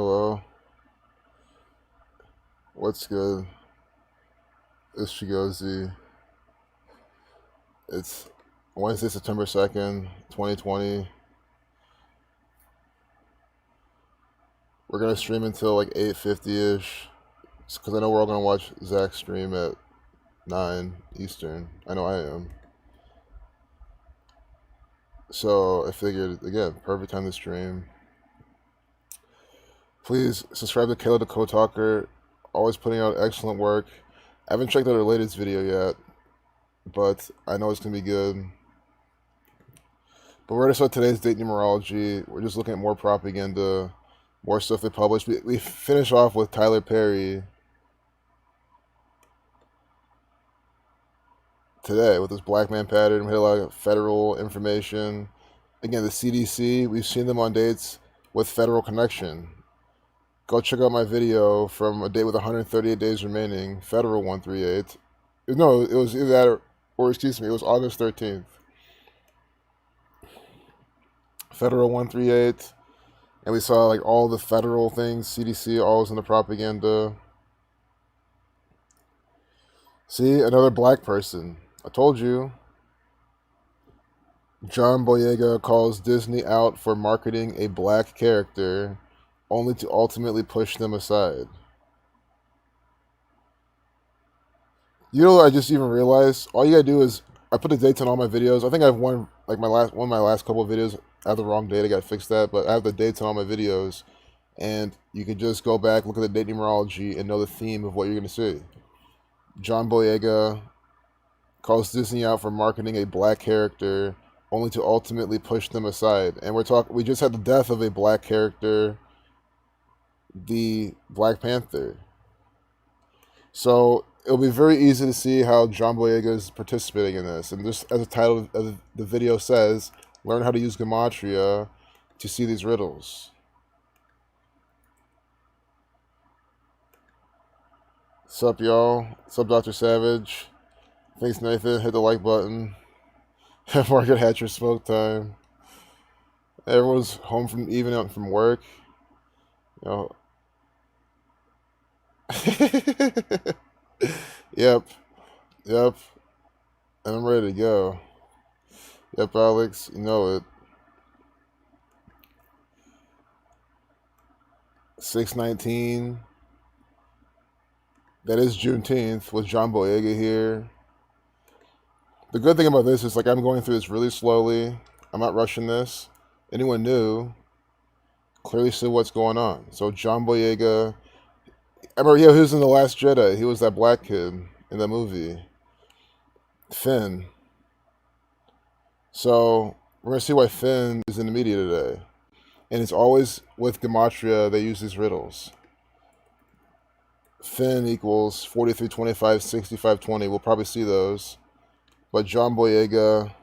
Hello, what's good? It's Chigozi. It's Wednesday, September 2nd, 2020. We're gonna stream until like 8:50ish, because I know we're all gonna watch Zach's stream at 9 Eastern. I know I am. So I figured, again, perfect time to stream. Please subscribe to Kayla the Code Talker, always putting out excellent work. I haven't checked out her latest video yet, but I know it's gonna be good. But we're gonna start today's date numerology. We're just looking at more propaganda, more stuff they published. We finish off with Tyler Perry today with this black man pattern. We had a lot of federal information. Again, the CDC, we've seen them on dates with federal connection. Go check out my video from a date with 138 days remaining, federal 138. No, it was either that or excuse me, it was August 13th. Federal 138. And we saw like all the federal things, CDC, always in the propaganda. See, another black person. I told you. John Boyega calls Disney out for marketing a black character, only to ultimately push them aside. You know what I just even realized? All you gotta do is I put the dates on all my videos. I think I have one of my last couple of videos. I have the wrong date. I gotta fix that, but I have the dates on all my videos, and you can just go back, look at the date numerology, and know the theme of what you're gonna see. John Boyega calls Disney out for marketing a black character, only to ultimately push them aside. And we just had the death of a black character, the Black Panther. So it'll be very easy to see how John Boyega is participating in this. And just as the title of the video says, learn how to use Gematria to see these riddles. Sup, y'all? Sup, Dr. Savage? Thanks, Nathan. Hit the like button. Margaret Hatcher smoke time. Everyone's home from even out from work. You know. Yep. Yep. And I'm ready to go. Yep, Alex, you know it. 619. That is Juneteenth with John Boyega here. The good thing about this is like I'm going through this really slowly. I'm not rushing this. Anyone new clearly see what's going on. So John Boyega, I remember he was in The Last Jedi. He was that black kid in the movie. Finn. So we're gonna see why Finn is in the media today. And it's always with Gematria they use these riddles. Finn equals 4325, 6520. We'll probably see those. But John Boyega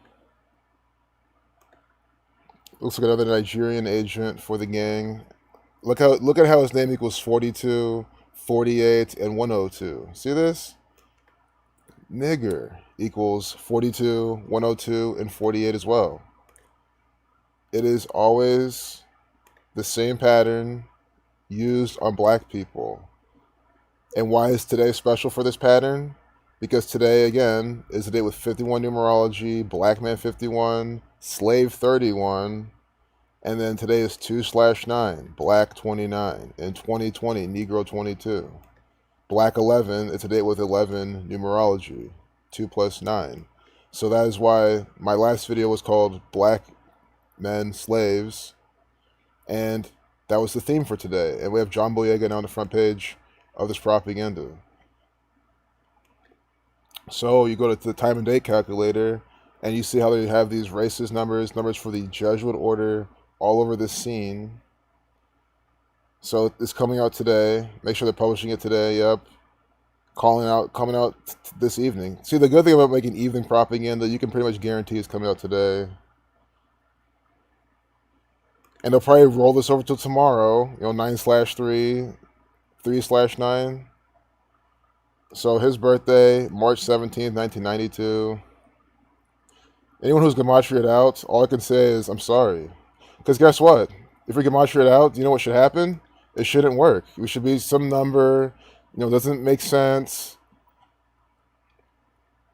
looks like another Nigerian agent for the gang. Look at how his name equals 42, 48, and 102. See this? Nigger equals 42, 102, and 48 as well. It is always the same pattern used on black people. And why is today special for this pattern? Because today, again, is a day with 51 numerology, black man 51, slave 31, and then today is 2/9, black 29, and 2020, Negro 22. Black 11, it's a date with 11 numerology, 2 plus 9. So that is why my last video was called Black Men Slaves, and that was the theme for today. And we have John Boyega now on the front page of this propaganda. So you go to the time and date calculator, and you see how they have these racist numbers for the Jesuit order all over this scene. So it's coming out today. Make sure they're publishing it today. Yep. Coming out this evening. See, the good thing about making evening propaganda, you can pretty much guarantee it's coming out today. And they'll probably roll this over till tomorrow. 9/3, 3/9. So his birthday, March 17th, 1992. Anyone who's Gematria'd out, all I can say is, I'm sorry. Because guess what? If we Gematria'd out, do you know what should happen? It shouldn't work. It should be some number, doesn't make sense.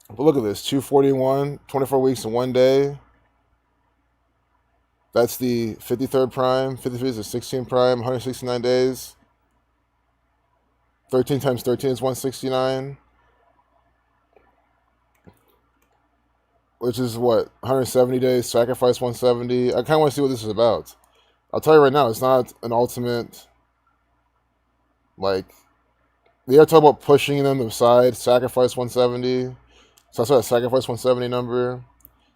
But look at this, 241, 24 weeks in 1 day. That's the 53rd prime. 53 is the 16th prime, 169 days. 13 times 13 is 169, which is what, 170 days, sacrifice 170. I kind of want to see what this is about. I'll tell you right now, it's not an ultimate, like, they are talking about pushing them to the side, sacrifice 170. So that's what sacrifice 170 number.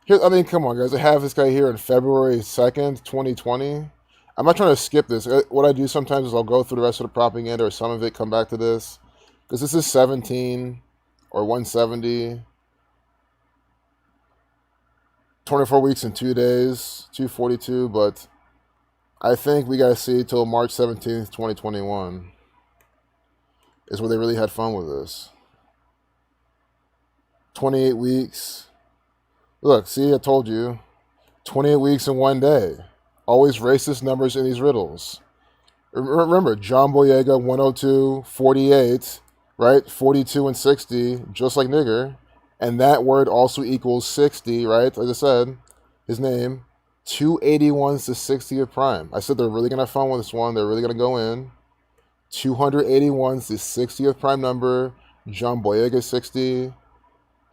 Here, I mean, come on, guys. I have this guy here on February 2nd, 2020. I'm not trying to skip this. What I do sometimes is I'll go through the rest of the propaganda or some of it, come back to this. Because this is 17 or 170. 24 weeks and 2 days, 242. But I think we got to see till March 17th, 2021 is where they really had fun with this. 28 weeks. Look, see, I told you. 28 weeks in 1 day. Always racist numbers in these riddles. Remember, John Boyega, 102, 48, right? 42 and 60, just like nigger. And that word also equals 60, right? As I said, his name. 281's the 60th prime. I said they're really going to have fun with this one. They're really going to go in. 281's the 60th prime number. John Boyega, 60.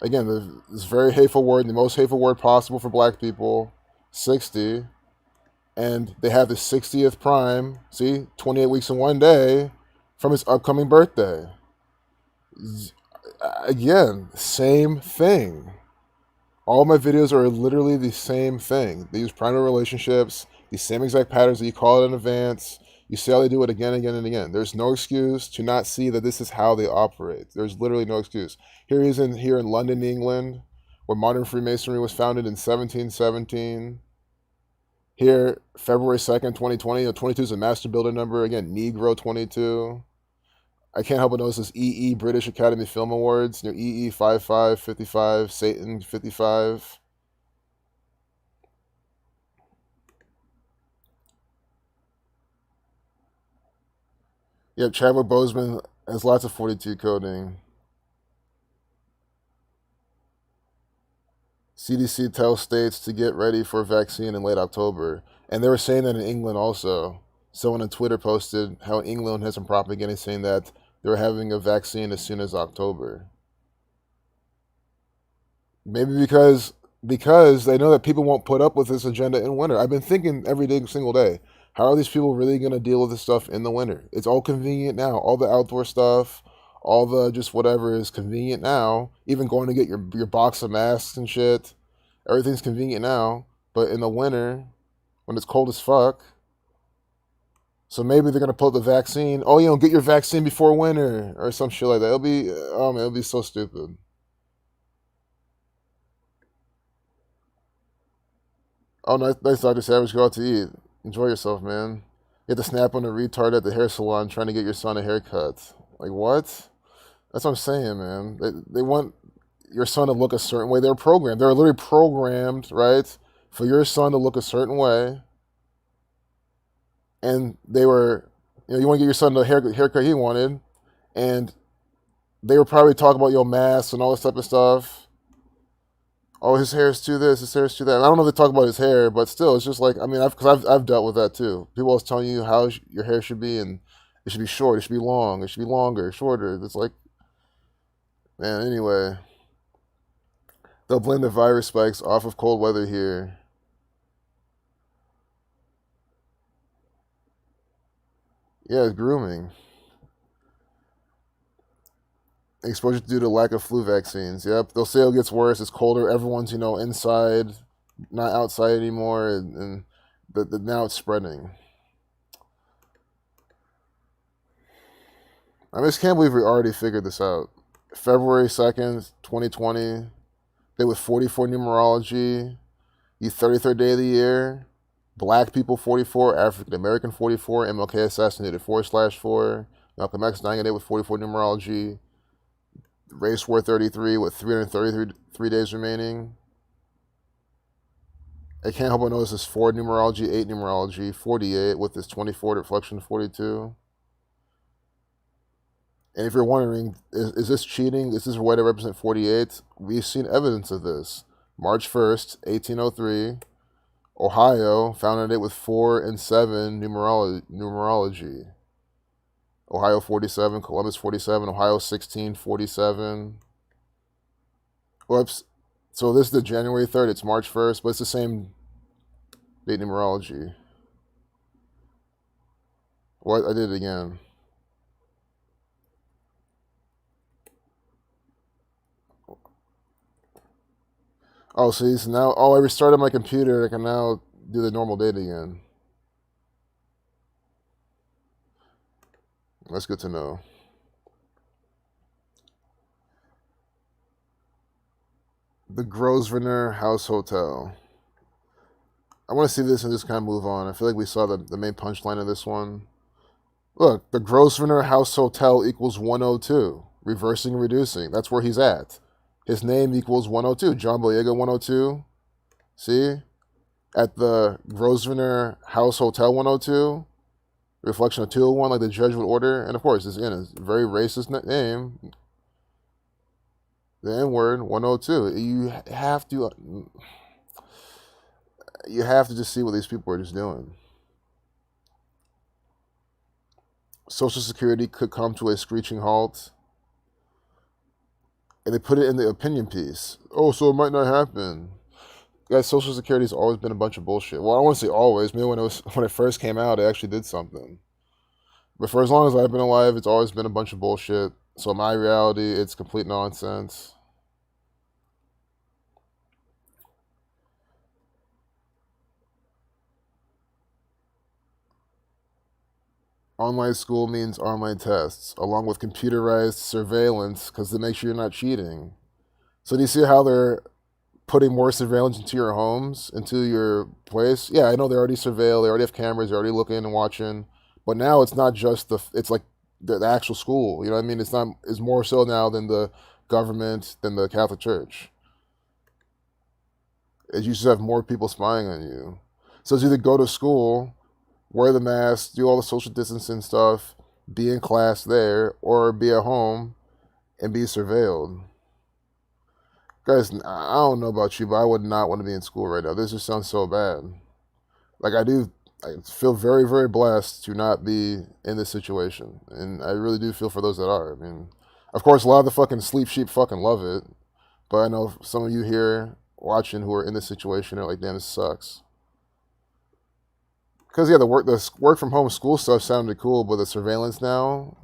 Again, this very hateful word, the most hateful word possible for black people, 60. And they have the 60th prime, see, 28 weeks in 1 day from his upcoming birthday. Again, same thing. All my videos are literally the same thing. They use primary relationships, the same exact patterns that you call it in advance. You see how they do it again, again, and again. There's no excuse to not see that this is how they operate. There's literally no excuse. Here he is here in London, England, where modern Freemasonry was founded in 1717. Here, February 2nd, 2020. 22 is a master builder number. Again, Negro 22. I can't help but notice this EE British Academy Film Awards. EE 55, 55, Satan 55. Yep, Chadwick Boseman has lots of 42 coding. CDC tells states to get ready for a vaccine in late October. And they were saying that in England also. Someone on Twitter posted how England has some propaganda saying that they're having a vaccine as soon as October. Maybe because they know that people won't put up with this agenda in winter. I've been thinking every day, single day, how are these people really going to deal with this stuff in the winter? It's all convenient now. All the outdoor stuff, all the just whatever is convenient now. Even going to get your box of masks and shit. Everything's convenient now. But in the winter, when it's cold as fuck, so maybe they're going to pull the vaccine. Oh, get your vaccine before winter or some shit like that. It'll be so stupid. Oh, nice, Dr. Savage. Go out to eat. Enjoy yourself, man. You have to snap on a retard at the hair salon trying to get your son a haircut. Like, what? That's what I'm saying, man. They want your son to look a certain way. They're programmed. They're literally programmed, right, for your son to look a certain way. And they were, you want to get your son the haircut he wanted. And they were probably talking about your mask and all this type of stuff. Oh, his hair's too this, his hair's too that. And I don't know if they talk about his hair, but still, it's just like, I mean, I've dealt with that too. People always telling you how your hair should be, and it should be short, it should be long, it should be longer, shorter. It's like, man, anyway. They'll blame the virus spikes off of cold weather here. Yeah, it's grooming. Exposure due to lack of flu vaccines. Yep, they'll say it gets worse. It's colder. Everyone's inside, not outside anymore, and now it's spreading. I just can't believe we already figured this out. February 2nd, 2020. Day with 44 numerology. The 33rd day of the year. Black people 44, African American 44, MLK assassinated 4/4. Malcolm X dying a day with 44 numerology. Race War 33 with 333 days remaining. I can't help but notice this 4 numerology, 8 numerology, 48 with this 24 reflection 42. And if you're wondering, is this cheating? Is this a way to represent 48? We've seen evidence of this. March 1st, 1803, Ohio founded it with 4 and 7 numerology. Ohio 47, Columbus 47, Ohio 1647. Whoops. So this is the January 3rd, it's March 1st, but it's the same date numerology. What? I did it again. Oh, see, so now, I restarted my computer. I can now do the normal date again. That's good to know. The Grosvenor House Hotel. I want to see this and just kind of move on. I feel like we saw the main punchline of this one. Look, the Grosvenor House Hotel equals 102. Reversing and reducing. That's where he's at. His name equals 102. John Boyega 102. See? At the Grosvenor House Hotel 102. Reflection of 201, like the Jesuit order. And of course, it's in a very racist name. The N-word 102. You have to just see what these people are just doing. Social Security could come to a screeching halt. And they put it in the opinion piece. Oh, so it might not happen. Guys, Social Security's always been a bunch of bullshit. Well, I don't want to say always. Maybe when it first came out, it actually did something. But for as long as I've been alive, it's always been a bunch of bullshit. So in my reality, it's complete nonsense. Online school means online tests, along with computerized surveillance, because they make sure you're not cheating. So do you see how they're putting more surveillance into your homes, into your place? Yeah, I know they already surveil, they already have cameras, they're already looking and watching. But now it's not just it's like the actual school. You know what I mean? It's more so now than the government, than the Catholic Church. It used to have more people spying on you. So it's either go to school, wear the mask, do all the social distancing stuff, be in class there, or be at home and be surveilled. Guys, I don't know about you, but I would not want to be in school right now. This just sounds so bad. Like I feel very, very blessed to not be in this situation. And I really do feel for those that are. I mean, of course, a lot of the fucking sleep sheep fucking love it. But I know some of you here watching who are in this situation are like, damn, this sucks. Because yeah, the work from home school stuff sounded cool, but the surveillance now,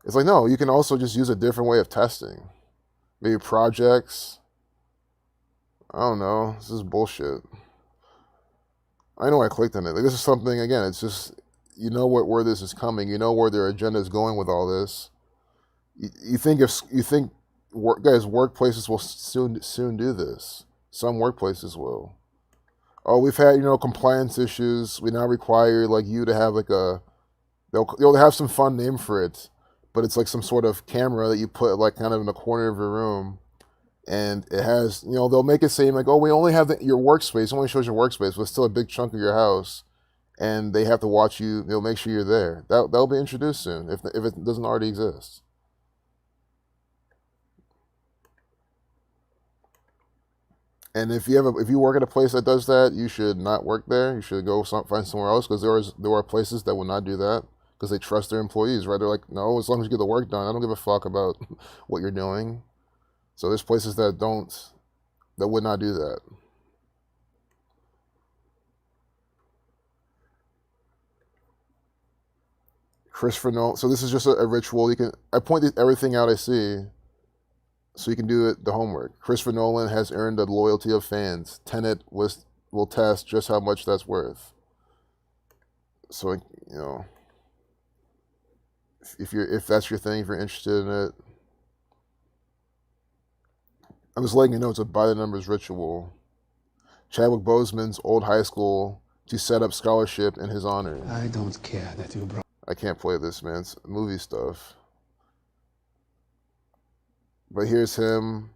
it's like, no, you can also just use a different way of testing. Maybe projects. I don't know. This is bullshit. I know I clicked on it. Like, this is something, again, it's just, you know where this is coming. You know where their agenda is going with all this. You think workplaces will soon do this. Some workplaces will. Oh, we've had, compliance issues. We now require, like, you to have, like, they'll have some fun name for it, but it's like some sort of camera that you put, like, kind of in the corner of your room, and it has, they'll make it seem like, oh, we only have your workspace, it only shows your workspace, but it's still a big chunk of your house, and they have to watch you, they'll make sure you're there. That'll be introduced soon, if it doesn't already exist. And if you work at a place that does that, you should not work there. You should go find somewhere else, because there are places that will not do that because they trust their employees, right? They're like, no, as long as you get the work done, I don't give a fuck about what you're doing. So there's places that would not do that. Christopher Nolan. So this is just a ritual. I point everything out I see, so you can do the homework. Christopher Nolan has earned the loyalty of fans. Tenet will test just how much that's worth. So if that's your thing, if you're interested in it, I'm just letting you know it's a by the numbers ritual. Chadwick Boseman's old high school to set up scholarship in his honor. I don't care that you brought. I can't play this, man. It's movie stuff. But here's him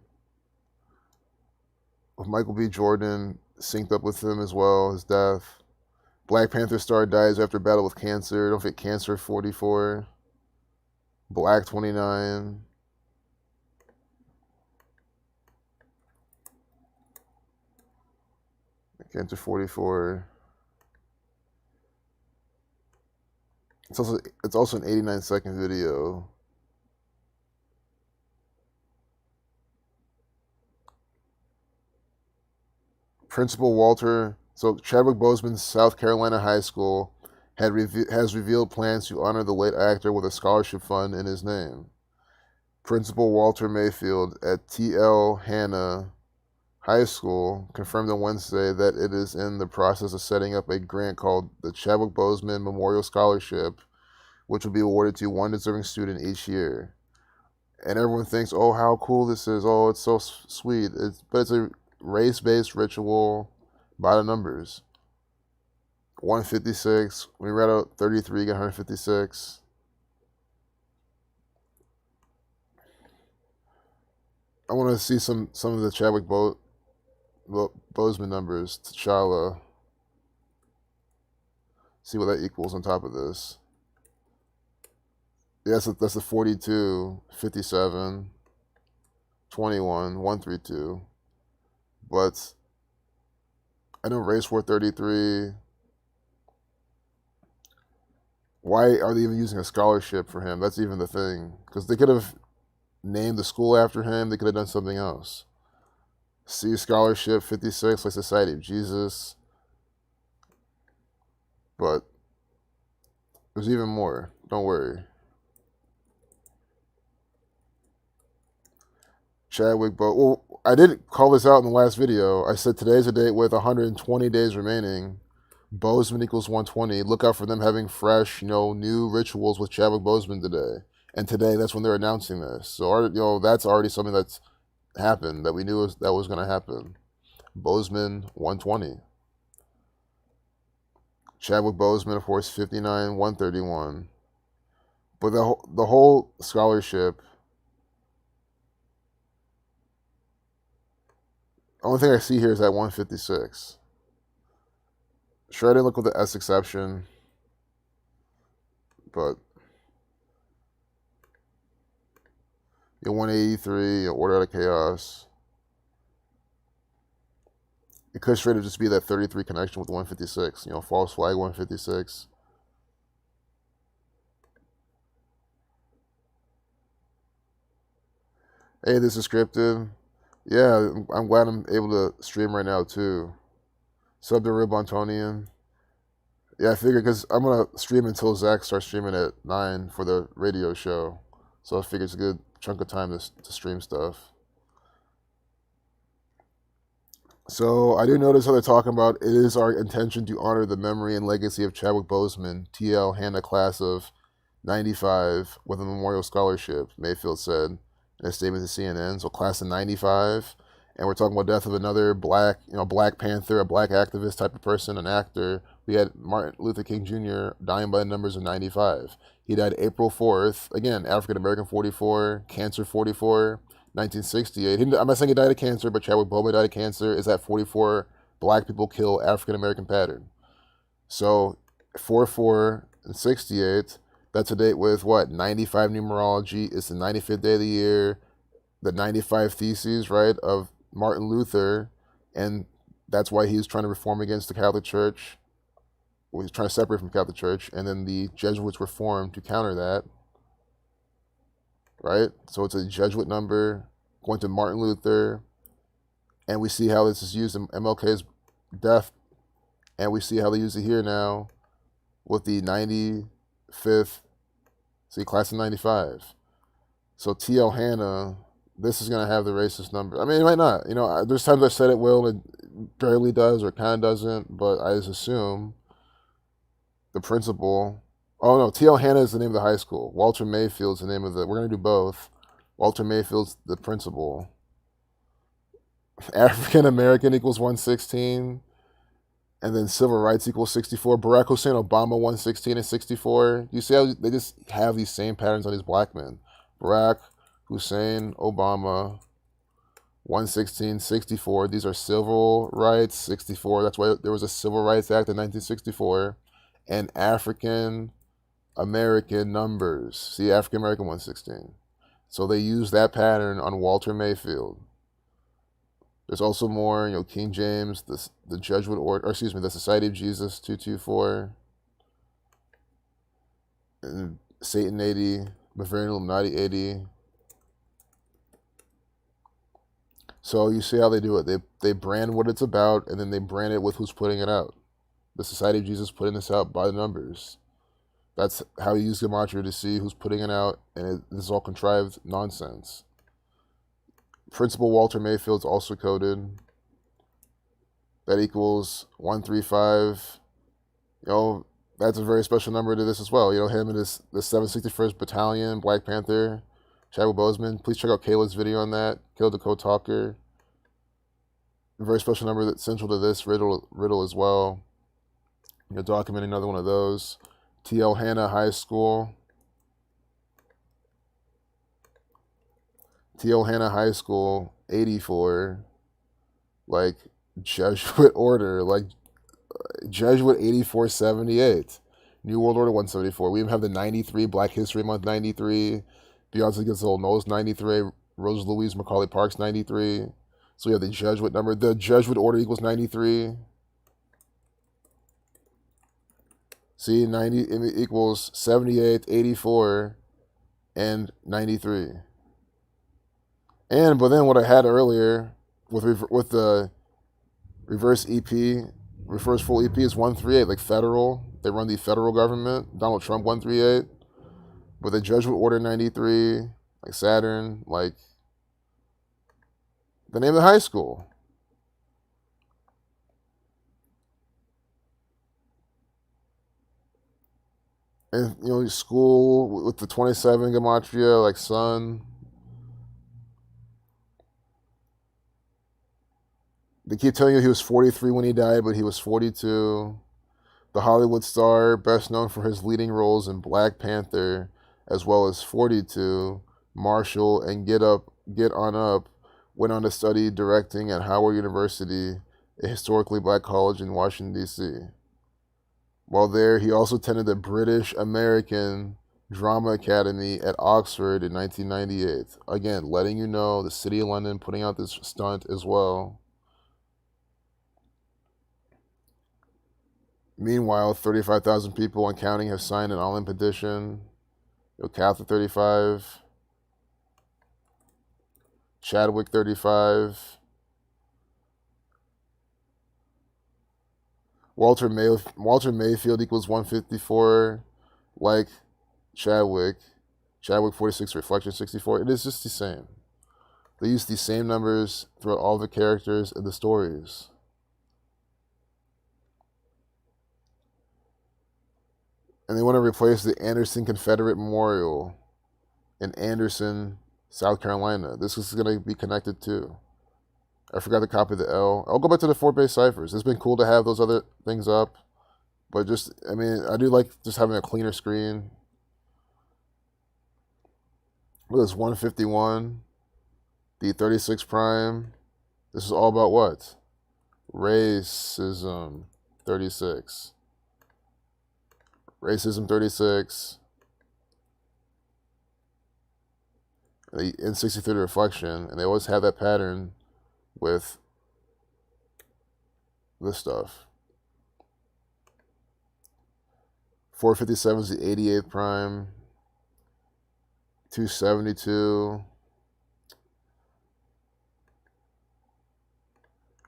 with Michael B. Jordan synced up with him as well, his death. Black Panther star dies after battle with cancer. Don't forget Cancer 44. Black 29. Cancer 44. It's also an 89-second video. Principal Walter. So Chadwick Boseman's South Carolina High School has revealed plans to honor the late actor with a scholarship fund in his name. Principal Walter Mayfield at T.L. Hanna High School confirmed on Wednesday that it is in the process of setting up a grant called the Chadwick Boseman Memorial Scholarship, which will be awarded to one deserving student each year. And everyone thinks, oh, how cool this is. Oh, it's so sweet. But it's a race-based ritual by the numbers. 156. We read out 33, got 156. I want to see some of the Chadwick Boseman numbers. T'Challa. See what that equals on top of this. Yes, that's the 42, 57, 21, 132. But I know Race War 33. Why are they even using a scholarship for him? That's even the thing. Because they could have named the school after him. They could have done something else. C Scholarship 56, like Society of Jesus. But there's even more. Don't worry. Well, I did call this out in the last video. I said today's a date with 120 days remaining. Boseman equals 120. Look out for them having fresh, new rituals with Chadwick Boseman today. And today, that's when they're announcing this. So, that's already something that's happened that we knew that was going to happen. Boseman 120. Chadwick Boseman, of course, 59, 131. But the whole scholarship. The only thing I see here is that 156. Sure, I didn't look with the S exception, but 183, Order Out of Chaos. It could straight up just be that 33 connection with 156. False flag 156. Hey, this is scripted. Yeah, I'm glad I'm able to stream right now too. Sub to Real Bontonian. Yeah, I figured because I'm going to stream until Zach starts streaming at 9 for the radio show. So I figured it's a good chunk of time to stream stuff. So I do notice how they're talking about it is our intention to honor the memory and legacy of Chadwick Boseman, T.L. Hanna class of 95 with a memorial scholarship, Mayfield said in a statement to CNN. So class of 95. And we're talking about death of another Black Panther, a black activist type of person, an actor. We had Martin Luther King Jr. dying by the numbers of 95. He died April 4th. Again, African American 44, cancer 44, 1968. I'm not saying he died of cancer, but Chadwick Boseman died of cancer. Is that 44 black people kill African American pattern? So 44 and 68. That's a date with what? 95 numerology. It's the 95th day of the year. The 95 theses, right, of Martin Luther, and that's why he's trying to reform against the Catholic Church. Well, he's trying to separate from the Catholic Church, and then the Jesuits reformed to counter that, right? So it's a Jesuit number going to Martin Luther, and we see how this is used in MLK's death, and we see how they use it here now with the 95th, see, class of 95. So T.L. Hanna, this is going to have the racist number. I mean, it might not. There's times I said it will and it barely does or kind of doesn't, but I just assume the principal. Oh, no, T.L. Hanna is the name of the high school. Walter Mayfield's the name of the. We're going to do both. Walter Mayfield's the principal. African American equals 116. And then civil rights equals 64. Barack Hussein Obama 116 and 64. You see how they just have these same patterns on these black men. Barack Hussein Obama 116, 64. These are civil rights. 64. That's why there was a Civil Rights Act in 1964. And African American numbers. See, African American 116. So they use that pattern on Walter Mayfield. There's also more, King James, the Jesuit order, or excuse me, the Society of Jesus 224, and Satan 80, Bavarian Illuminati 80. So you see how they do it. They brand what it's about, and then they brand it with who's putting it out. The Society of Jesus putting this out by the numbers. That's how you use Gematria to see who's putting it out, and this is all contrived nonsense. Principal Walter Mayfield's also coded. That equals 135. That's a very special number to this as well. Him and the 761st Battalion, Black Panther, Chadwick Boseman. Please check out Kayla's video on that. Kayla the Code Talker. A very special number that's central to this riddle as well. Documenting another one of those. T.L. Hanna High School. T.L. Hanna High School, 84. Like Jesuit order, like Jesuit 8478. New World Order 174. We even have the 93, Black History Month 93. Beyonce Gets a Little Nose 93. Rose Louise Macaulay Parks 93. So we have the Jesuit number. The Jesuit order equals 93. See, 90 equals 78, 84, and 93. But then what I had earlier with the reverse EP, reverse full EP is 138, like federal. They run the federal government. Donald Trump 138. With the Jesuit order 93, like Saturn, like the name of the high school. And school with the 27 Gematria, like sun. They keep telling you he was 43 when he died, but he was 42. The Hollywood star, best known for his leading roles in Black Panther, as well as 42, Marshall, and Get On Up, went on to study directing at Howard University, a historically black college in Washington, D.C. While there, he also attended the British American Drama Academy at Oxford in 1998. Again, letting you know the City of London putting out this stunt as well. Meanwhile, 35,000 people and counting have signed an online petition. Catholic 35. Chadwick 35. Walter Mayfield equals 154, like Chadwick. Chadwick 46, Reflection 64. It is just the same. They use the same numbers throughout all the characters and the stories. And they want to replace the Anderson Confederate Memorial in Anderson, South Carolina. This is going to be connected too. I forgot to copy the L. I'll go back to the Fort Bay ciphers. It's been cool to have those other things up. But I do like just having a cleaner screen. Look at this 151. The 36 prime. This is all about what? Racism 36. Racism 36. The N63 reflection. And they always have that pattern with this stuff. 457 is the 88th prime. 272.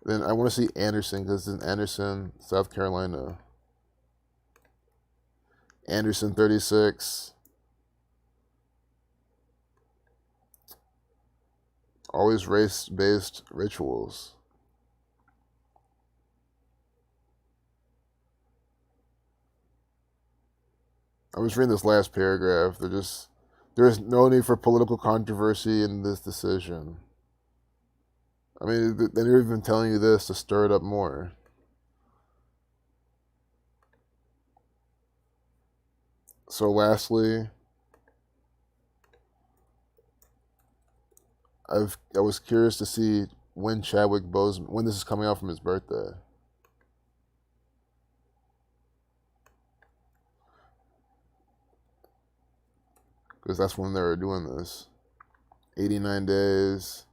Then I want to see Anderson because it's in Anderson, South Carolina. Anderson 36. Always race-based rituals. I was reading this last paragraph. There is no need for political controversy in this decision. I mean, they're even telling you this to stir it up more. So lastly, I was curious to see when Chadwick Boseman, when this is coming out from his birthday. Because that's when they were doing this. 89 days.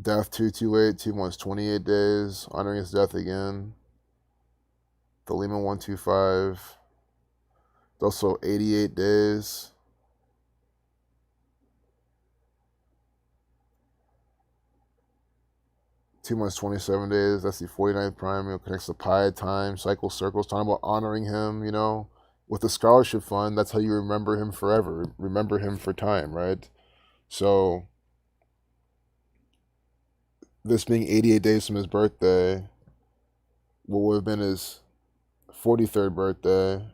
Death 228, 2 months, 28 days. Honoring his death again. The Lima 125. Also 88 days. Two months, 27 days. That's the 49th prime. Connects the pi time, cycle circles. Talking about honoring him, with the scholarship fund. That's how you remember him forever. Remember him for time, right? So, this being 88 days from his birthday, what would have been his 43rd birthday.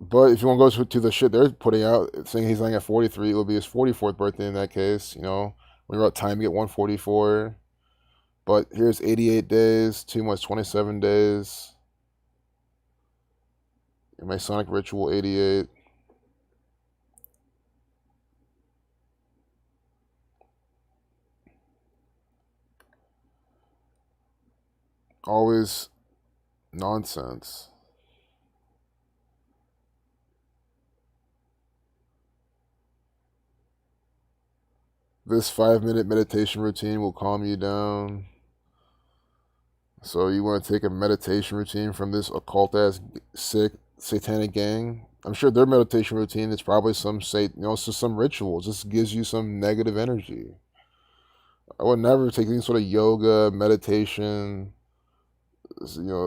But if you want to go to the shit they're putting out, saying he's lying at 43, it would be his 44th birthday in that case. When you're at time, you get 144. But here's 88 days, 2 months, 27 days. Masonic Ritual 88. Always nonsense. This 5-minute meditation routine will calm you down. So you want to take a meditation routine from this occult ass sick satanic gang? I'm sure their meditation routine is probably some some ritual. It just gives you some negative energy. I would never take any sort of yoga, meditation,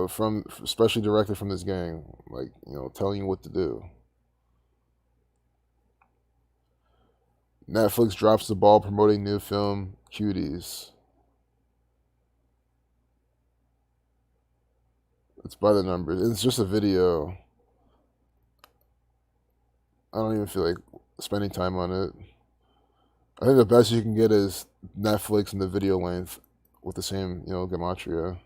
from especially directly from this gang, like telling you what to do. Netflix drops the ball promoting new film Cuties. It's by the numbers. It's just a video. I don't even feel like spending time on it. I think the best you can get is Netflix and the video length with the same, Gematria.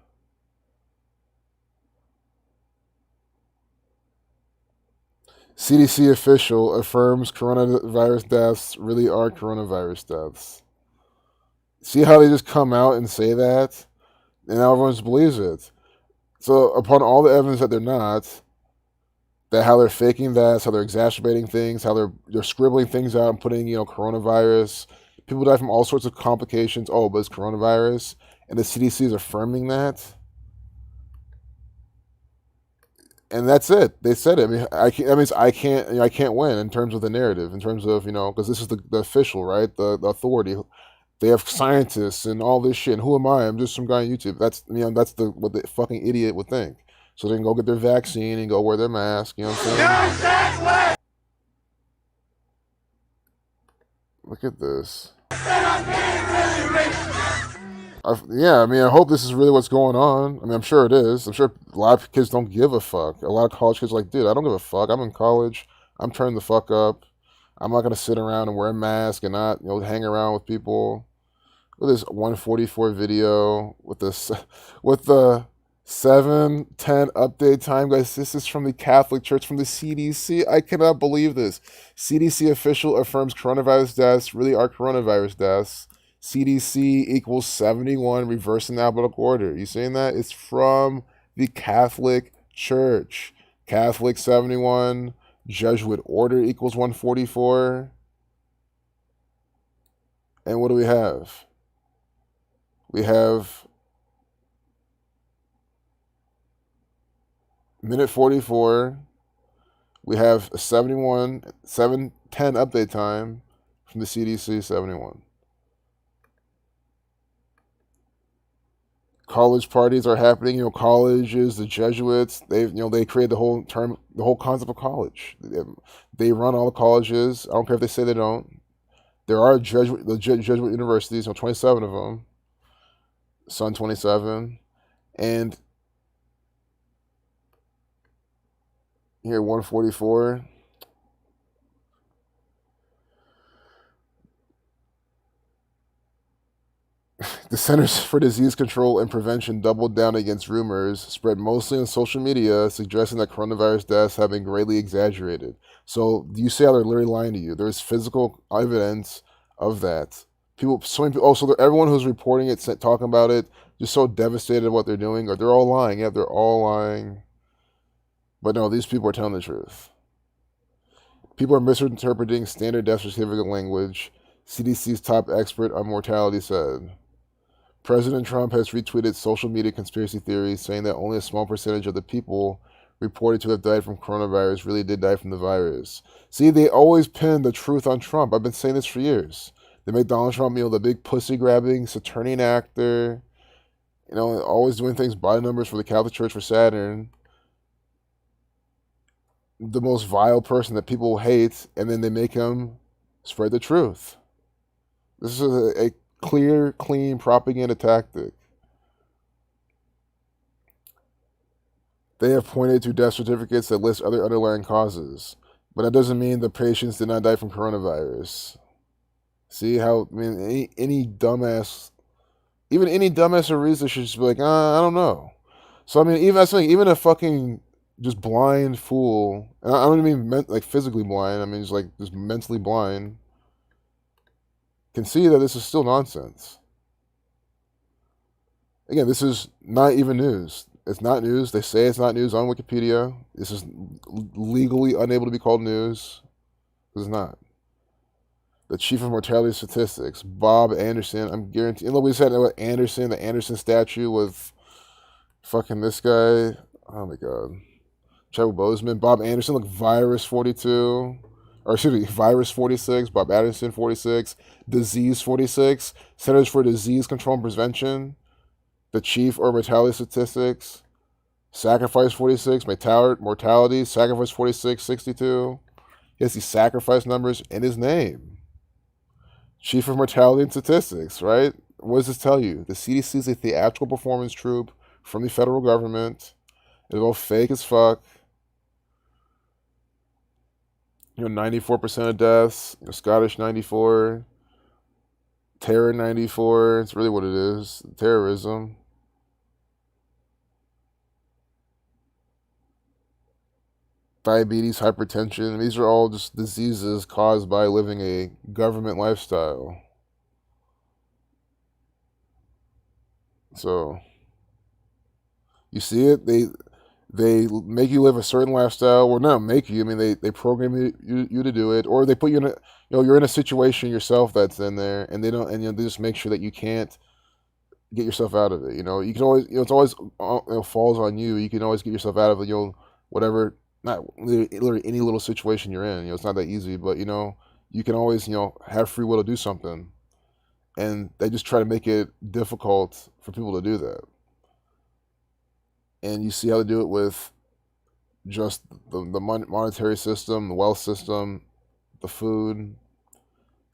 CDC official affirms coronavirus deaths really are coronavirus deaths. See how they just come out and say that? And now everyone just believes it. So, upon all the evidence that they're not, that how they're faking that, how they're exacerbating things, how they're scribbling things out and putting, coronavirus. People die from all sorts of complications. Oh, but it's coronavirus. And the CDC is affirming that. And that's it. They said it. I mean, that means I can't win in terms of the narrative, in terms of because this is the official, right? The authority. They have scientists and all this shit. And who am I? I'm just some guy on YouTube. That's what the fucking idiot would think. So they can go get their vaccine and go wear their mask. You know what I'm saying? Look at this. I hope this is really what's going on. I mean, I'm sure it is. I'm sure a lot of kids don't give a fuck. A lot of college kids are like, dude, I don't give a fuck. I'm in college. I'm turning the fuck up. I'm not gonna sit around and wear a mask and not, hang around with people. Look at this 144 video with this with the 7:10 update time, guys. This is from the Catholic Church, from the CDC. I cannot believe this. CDC official affirms coronavirus deaths really are coronavirus deaths. CDC equals 71, reversing the alphabetical order. You seeing that? It's from the Catholic Church. Catholic 71, Jesuit order equals 144. And what do we have? We have minute 44. We have a 7:10 update time from the CDC 71. College parties are happening. Colleges, the Jesuits, they created the whole term, the whole concept of college. They run all the colleges. I don't care if they say they don't. There are Jesuit universities, 27 of them. Sun 27. And here, 144. The Centers for Disease Control and Prevention doubled down against rumors spread mostly on social media suggesting that coronavirus deaths have been greatly exaggerated. So you see how they're literally lying to you. There's physical evidence of that. People, so many people, also everyone who's reporting it, talking about it, just so devastated at what they're doing, or they're all lying. Yeah, they're all lying. But no, these people are telling the truth. People are misinterpreting standard death certificate language. CDC's top expert on mortality said. President Trump has retweeted social media conspiracy theories saying that only a small percentage of the people reported to have died from coronavirus really did die from the virus. See, they always pin the truth on Trump. I've been saying this for years. They make Donald Trump, the big pussy grabbing Saturnian actor, always doing things by numbers for the Catholic Church for Saturn, the most vile person that people hate, and then they make him spread the truth. This is a clear, clean propaganda tactic. They have pointed to death certificates that list other underlying causes, but that doesn't mean the patients did not die from coronavirus. See how, any dumbass, even any dumbass or reason should just be like, I don't know. So even a fucking just blind fool, and I don't even mean like physically blind. I mean just mentally blind, can see that this is still nonsense. Again, this is not even news. It's not news. They say it's not news on Wikipedia. This is legally unable to be called news. It's not. The chief of mortality statistics, Bob Anderson. I'm guaranteeing. Look, we said about Anderson, the Anderson statue with fucking this guy. Oh my god. Chadwick Boseman. Bob Anderson, look, Virus 42. Or excuse me, Virus 46. Bob Anderson 46. Disease 46. Centers for Disease Control and Prevention. The chief or mortality statistics. Sacrifice 46. Mortality. Sacrifice 46, 62. He has these sacrifice numbers in his name. Chief of Mortality and Statistics, right? What does this tell you? The CDC is a theatrical performance troupe from the federal government. It's all fake as fuck. 94% of deaths. Scottish 94. Terror 94. It's really what it is. Terrorism. Diabetes, hypertension. These are all just diseases caused by living a government lifestyle. So you see it. They make you live a certain lifestyle, or not make you. I mean, they program you to do it, or they put you in a you're in a situation yourself that's in there, and they don't, and they just make sure that you can't get yourself out of it. You can always, it's always falls on you. You can always get yourself out of it. Whatever, not literally any little situation you're in. It's not that easy, but you can always have free will to do something, and they just try to make it difficult for people to do that. And you see how they do it with just the monetary system, the wealth system, the food, and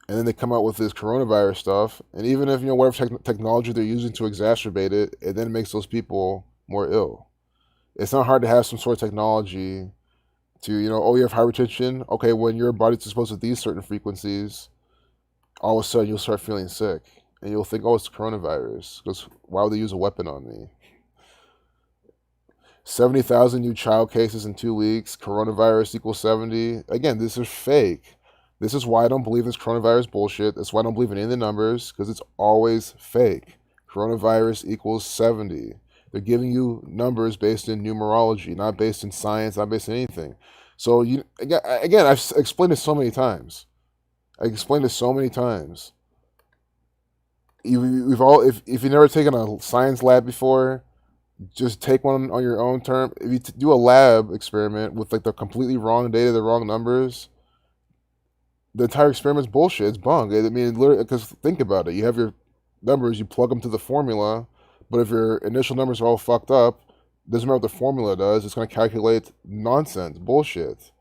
then they come out with this coronavirus stuff. And even if whatever technology they're using to exacerbate it, it then makes those people more ill. It's not hard to have some sort of technology to oh, you have hypertension. Okay, when your body's exposed to these certain frequencies, all of a sudden you'll start feeling sick, and you'll think, oh, it's coronavirus. Because why would they use a weapon on me? 70,000 new child cases in 2 weeks. Coronavirus equals 70. Again, this is fake. This is why I don't believe this coronavirus bullshit. That's why I don't believe in any of the numbers, because it's always fake. Coronavirus equals 70. They're giving you numbers based in numerology, not based in science, not based in anything. So again, I've explained this so many times. I explained this so many times. We've all, if you've never taken a science lab before, just take one on your own term. If you do a lab experiment with like the completely wrong data, the wrong numbers, the entire experiment's bullshit. It's bunk. I mean, literally, because think about it. You have your numbers, you plug them to the formula, but if your initial numbers are all fucked up, doesn't matter what the formula does. It's going to calculate nonsense, bullshit.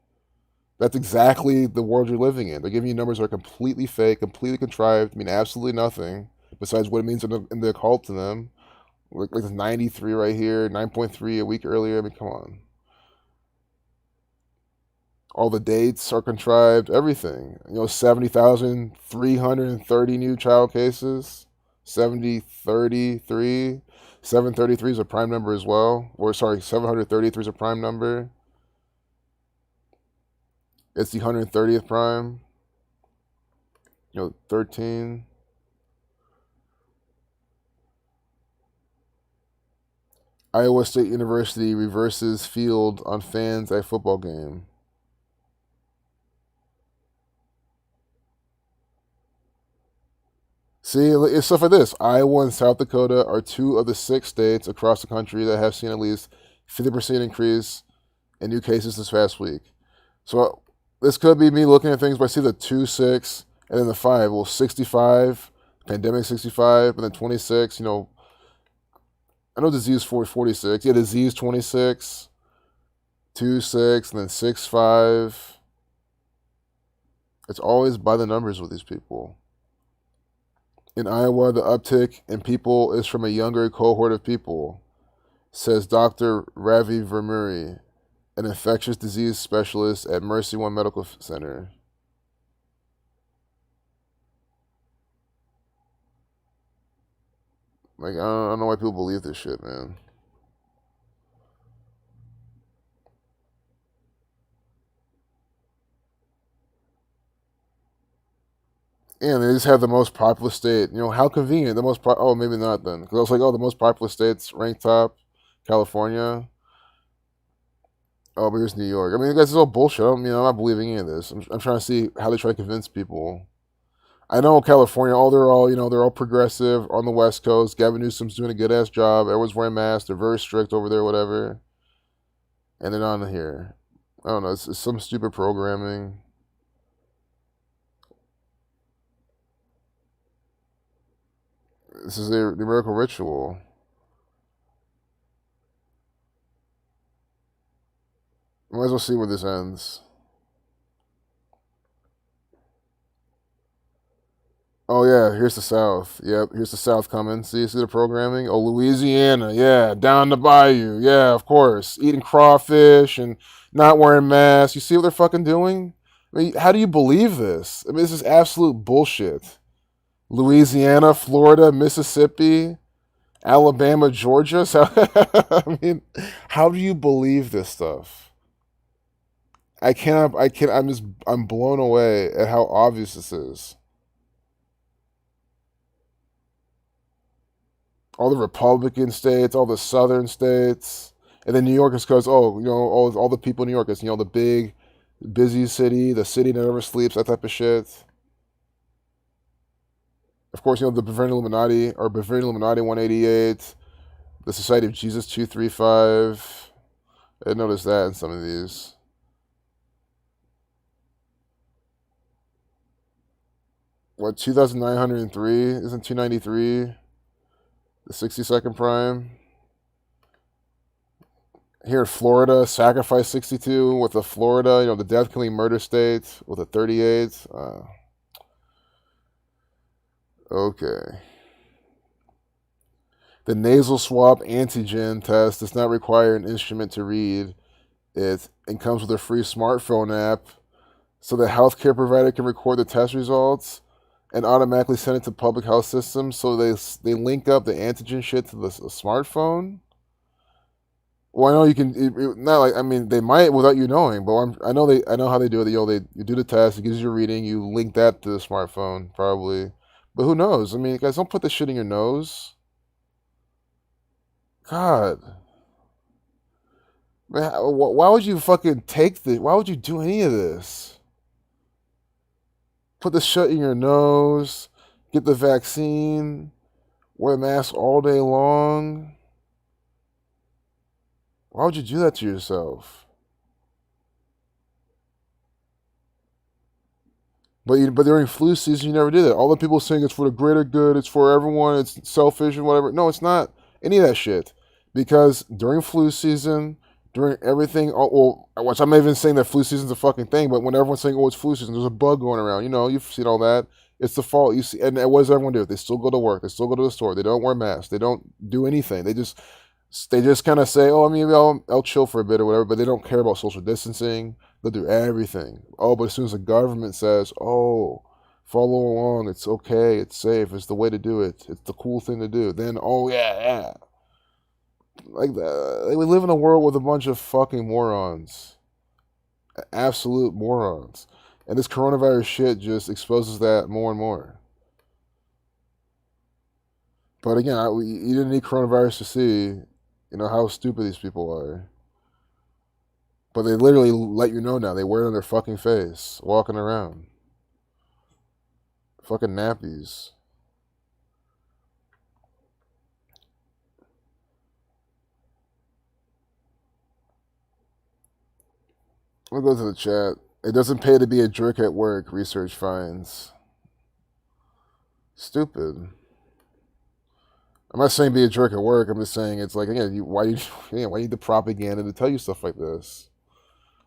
That's exactly the world you're living in. They're giving you numbers that are completely fake, completely contrived, mean absolutely nothing besides what it means in the occult to them. Like this 93 right here, 9.3 a week earlier. I mean, come on. All the dates are contrived, everything. 70,330 new child cases. 7033. 733 is a prime number as well. Or, sorry, 733 is a prime number. It's the 130th prime. 13. Iowa State University reverses field on fans at football game. See, it's stuff like this. Iowa and South Dakota are two of the 6 states across the country that have seen at least 50% increase in new cases this past week. So this could be me looking at things, but I see the 2, 6, and then the 5. Well, 65, pandemic 65, and then 26. I know disease 46. Yeah, disease 26, 2, 6, and then 6, 5. It's always by the numbers with these people. In Iowa, the uptick in people is from a younger cohort of people, says Dr. Ravi Vermuri, an infectious disease specialist at Mercy One Medical Center. I don't know why people believe this shit, man. And they just have the most populous state. How convenient. Oh, maybe not then. Because I was like, oh, the most populous states ranked top, California. Oh, but here's New York. I mean, guys, this is all bullshit. I'm not believing any of this. I'm trying to see how they try to convince people. I know California. They're all progressive on the West Coast. Gavin Newsom's doing a good ass job. Everyone's wearing masks. They're very strict over there, whatever. And they're not here. I don't know. It's some stupid programming. This is their numerical ritual. Might as well see where this ends. Oh yeah, here's the South. Yep, here's the South coming. See the programming? Oh, Louisiana, yeah, down the bayou, yeah, of course, eating crawfish and not wearing masks. You see what they're fucking doing? I mean, how do you believe this? I mean, this is absolute bullshit. Louisiana, Florida, Mississippi, Alabama, Georgia. So, I mean, how do you believe this stuff? I cannot. I can. I'm blown away at how obvious this is. All the Republican states, all the Southern states, and then New York is because all the people in New York is the big, busy city, the city that never sleeps, that type of shit. Of course, the Bavarian Illuminati or Bavarian Illuminati 188, the Society of Jesus 235. I noticed that in some of these. What 2,903 isn't 293 the 60-second prime? Here in Florida, Sacrifice 62 with the Florida, the death killing murder state with a 38. Okay. The nasal swab antigen test does not require an instrument to read it and comes with a free smartphone app so the healthcare provider can record the test results and automatically send it to public health systems so they link up the antigen shit to the smartphone. Well, I know you can. Not like I mean, they might without you knowing, but I know how they do it. You do the test, it gives you a reading, you link that to the smartphone probably, but who knows? I mean, guys, don't put this shit in your nose. God, man, why would you fucking take this? Why would you do any of this? Put the shit in your nose, get the vaccine, wear a mask all day long. Why would you do that to yourself? But during flu season, you never did it. All the people saying it's for the greater good, it's for everyone, it's selfish and whatever. No, it's not any of that shit. Because during flu season, during everything, which I'm not even saying that flu season's a fucking thing, but when everyone's saying, oh, it's flu season, there's a bug going around. You've seen all that. It's the fault. You see, and what does everyone do? They still go to work. They still go to the store. They don't wear masks. They don't do anything. They just kind of say, oh, I mean, maybe I'll chill for a bit or whatever, but they don't care about social distancing. They'll do everything. Oh, but as soon as the government says, oh, follow along, it's okay, it's safe, it's the way to do it, it's the cool thing to do, then, oh, yeah, yeah. Like that. Like, we live in a world with a bunch of fucking morons. Absolute morons. And this coronavirus shit just exposes that more and more. But again, you didn't need coronavirus to see, how stupid these people are. But they literally let you know now. They wear it on their fucking face, walking around. Fucking nappies. We'll go to the chat. It doesn't pay to be a jerk at work, research finds. Stupid. I'm not saying be a jerk at work. I'm just saying it's like, again, why need the propaganda to tell you stuff like this?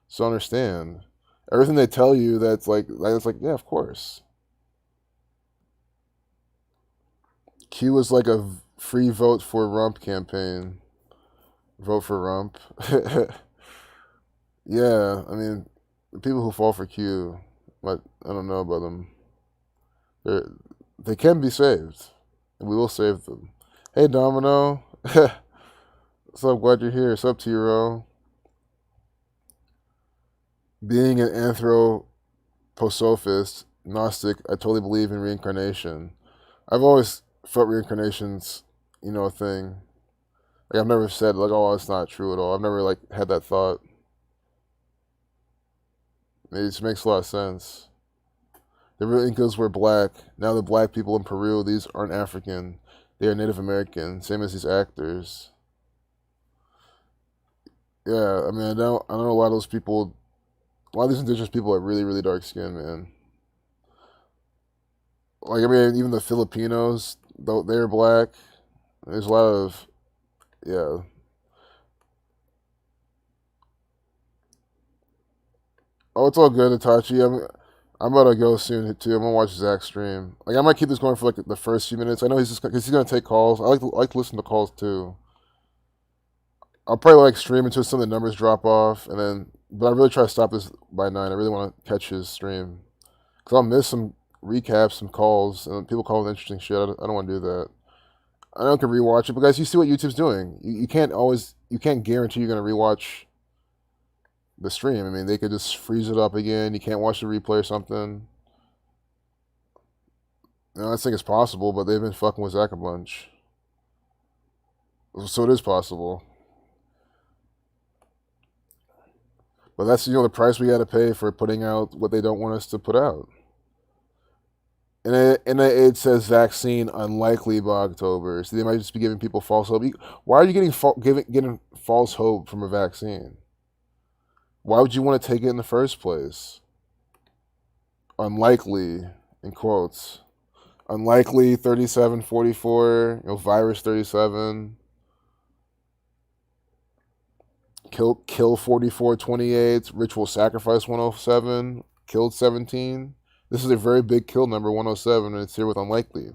So understand. Everything they tell you that's like, yeah, of course. Q is like a free vote for Rump campaign. Vote for Rump. Yeah, I mean, the people who fall for Q, but I don't know about them. They they can be saved, and we will save them. Hey, Domino. What's up? Glad you're here. What's up, Tiro? Being an anthroposophist, Gnostic, I totally believe in reincarnation. I've always felt reincarnation's, a thing. Like I've never said like, oh, it's not true at all. I've never like had that thought. It just makes a lot of sense. The real Incas were black. Now the black people in Peru, these aren't African. They are Native American. Same as these actors. Yeah, I mean, I know a lot of those people. A lot of these indigenous people have really, really dark skin, man. Like I mean, even the Filipinos, though they're black. There's a lot of, yeah. Oh, it's all good, Itachi. I'm about to go soon too. I'm gonna watch Zach's stream. Like I might keep this going for like the first few minutes. I know he's just because he's gonna take calls. I like to listen to calls too. I'll probably like stream until some of the numbers drop off, and then. But I really try to stop this by 9. I really want to catch his stream because I'll miss some recaps, some calls, and people call with interesting shit. I don't want to do that. I know I can rewatch it, but guys, you see what YouTube's doing. You can't guarantee you're gonna rewatch the stream. I mean, they could just freeze it up again. You can't watch the replay or something. I think it's possible, but they've been fucking with Zach a bunch, so it is possible. But that's the price we got to pay for putting out what they don't want us to put out. And it says vaccine unlikely by October, so they might just be giving people false hope. Why are you getting false hope from a vaccine? Why would you want to take it in the first place? Unlikely, in quotes. Unlikely 3744, virus 37. Kill 4428, ritual sacrifice 107, killed 17. This is a very big kill number, 107, and it's here with unlikely.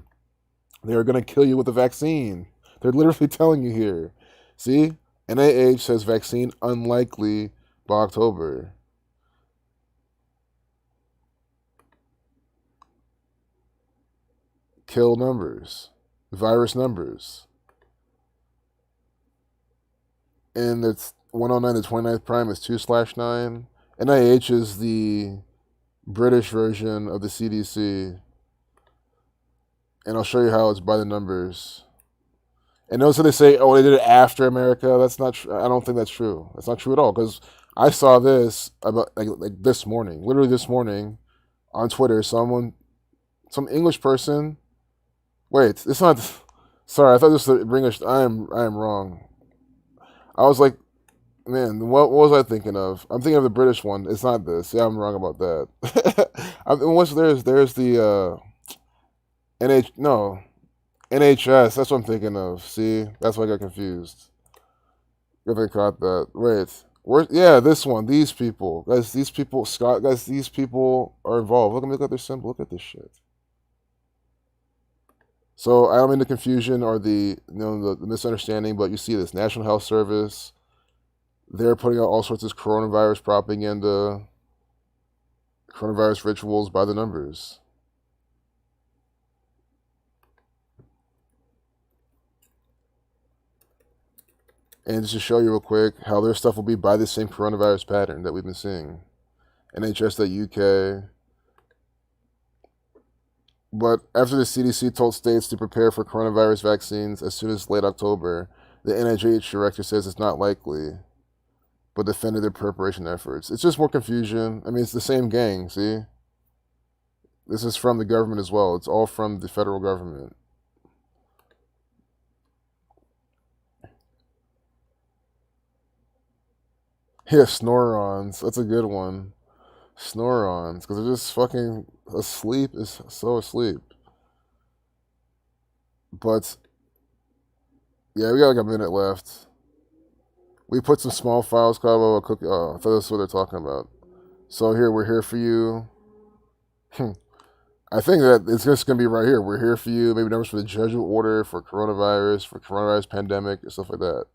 They are going to kill you with a vaccine. They're literally telling you here. See? NIH says vaccine unlikely by October. Kill numbers. Virus numbers. And it's 109, the 29th prime is 2/9. NIH is the British version of the CDC. And I'll show you how it's by the numbers. And notice how they say, oh, they did it after America. That's not true. I don't think that's true. That's not true at all. Because I saw this about like this morning, literally this morning on Twitter. Some English person. Wait, it's not. Sorry, I thought this was English. I am wrong. I was like, man, what was I thinking of? I'm thinking of the British one. It's not this. Yeah, I'm wrong about that. There's the NHS. That's what I'm thinking of. See, that's why I got confused. If I caught that. Wait, yeah, this one. These people, guys. These people, Scott, guys. These people are involved. Look at their symbol. Look at this shit. So I don't mean the confusion or the misunderstanding, but you see this National Health Service. They're putting out all sorts of coronavirus propaganda, coronavirus rituals by the numbers. And just to show you real quick how their stuff will be by the same coronavirus pattern that we've been seeing. NHS.UK. But after the CDC told states to prepare for coronavirus vaccines as soon as late October, the NIH director says it's not likely, but defended their preparation efforts. It's just more confusion. I mean, it's the same gang, see? This is from the government as well. It's all from the federal government. Yeah, snorons. That's a good one. Snorons, because they're just fucking asleep. Is so asleep. But yeah, we got like a minute left. We put some small files called cookie. Oh, I thought that's what they're talking about. So here, we're here for you. I think that it's just gonna be right here. We're here for you. Maybe numbers for the judicial order for coronavirus pandemic, and stuff like that.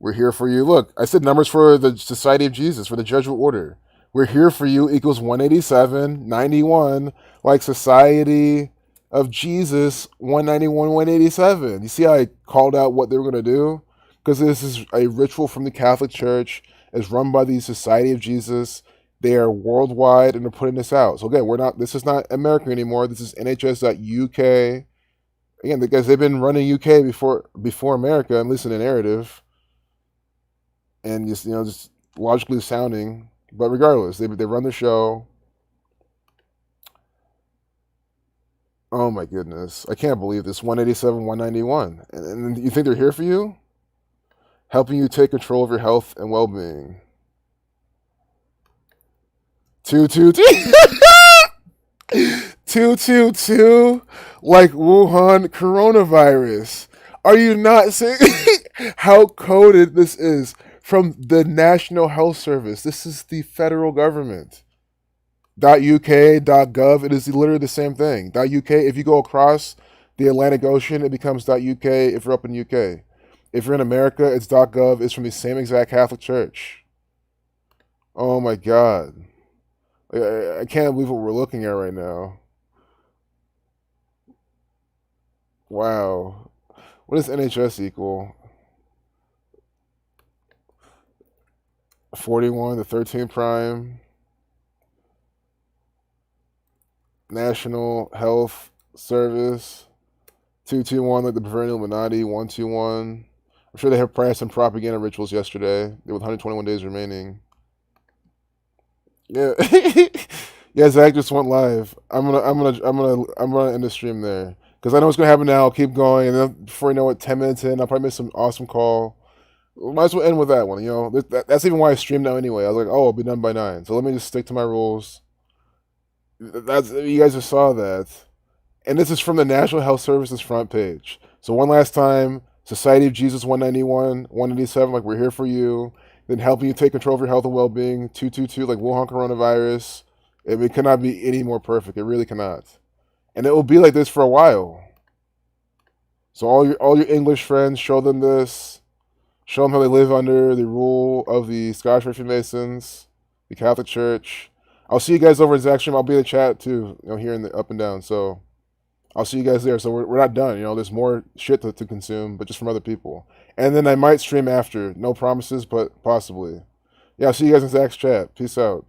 We're here for you. Look, I said numbers for the Society of Jesus, for the Jesuit Order. We're here for you equals 187, 91, like Society of Jesus, 191, 187. You see how I called out what they were going to do? Because this is a ritual from the Catholic Church. It's run by the Society of Jesus. They are worldwide and they're putting this out. So again, this is not America anymore. This is NHS.UK. Again, because they've been running UK before America, at least in the narrative, and just logically sounding. But regardless, they run the show. Oh my goodness, I can't believe this. 187, 191, and you think they're here for you, helping you take control of your health and well-being. 222. 222, like Wuhan coronavirus. Are you not seeing how coded this is from the National Health Service? This is the federal government. .uk, .gov, it is literally the same thing. .uk, if you go across the Atlantic Ocean, it becomes .uk if you're up in UK. If you're in America, it's .gov. It's from the same exact Catholic Church. Oh my God. I can't believe what we're looking at right now. Wow. What does NHS equal? 41, the 13th prime. National Health Service. 221, like the Bavarian Illuminati. 121. I'm sure they have practiced some propaganda rituals yesterday. With 121 days remaining. Yeah. Yeah, Zach just went live. I'm gonna end the stream there. Because I know what's gonna happen now. I'll keep going, and then before you know it, 10 minutes in, I'll probably miss some awesome call. Might as well end with that one. That's even why I stream now anyway. I was like, oh, I'll be done by 9. So let me just stick to my rules. That's you guys just saw that, and this is from the National Health Service's front page. So one last time, Society of Jesus 191, 187, like we're here for you. Then helping you take control of your health and well-being. 222, like Wuhan coronavirus. It cannot be any more perfect. It really cannot, and it will be like this for a while. So all your English friends, show them this. Show them how they live under the rule of the Scottish Rite Masons, the Catholic Church. I'll see you guys over in Zach's stream. I'll be in the chat too, here in the up and down. So I'll see you guys there. So we're not done. There's more shit to consume, but just from other people. And then I might stream after. No promises, but possibly. Yeah, I'll see you guys in Zach's chat. Peace out.